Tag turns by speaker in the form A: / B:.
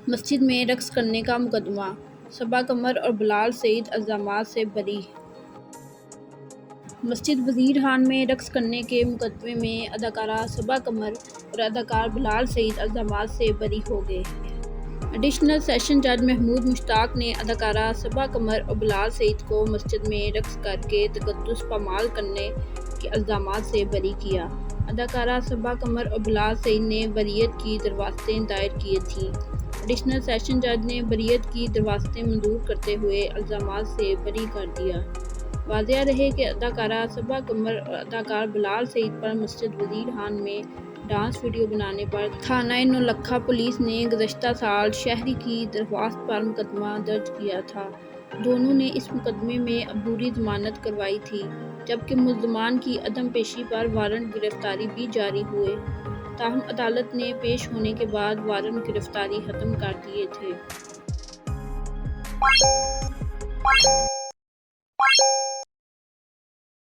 A: مسجد میں رقص کرنے کا مقدمہ، صبا قمر اور بلال سعید الزامات سے بری۔ مسجد وزیر خان میں رقص کرنے کے مقدمے میں اداکارہ صبا قمر اور اداکار بلال سعید الزامات سے بری ہو گئے۔ ایڈیشنل سیشن جج محمود مشتاق نے اداکارہ صبا قمر اور بلال سعید کو مسجد میں رقص کرکے تقدس پامال کرنے کے الزامات سے بری کیا۔ اداکارہ صبا قمر اور بلال سعید نے بریت کی درخواستیں دائر کی تھیں۔ ایڈیشنل سیشن جج نے بریت کی درخواستیں منظور کرتے ہوئے الزامات سے بری کر دیا۔ واضح رہے کہ اداکارہ صبا قمر اور اداکار بلال سعید پر مسجد وزیر خان میں ڈانس ویڈیو بنانے پر تھانہ نولکھا پولیس نے گزشتہ سال شہری کی درخواست پر مقدمہ درج کیا تھا۔ دونوں نے اس مقدمے میں عبوری ضمانت کروائی تھی، جبکہ ملزمان کی عدم پیشی پر وارنٹ گرفتاری بھی جاری ہوئے، تاہم عدالت نے پیش ہونے کے بعد وارنٹ گرفتاری ختم کر دیے تھے۔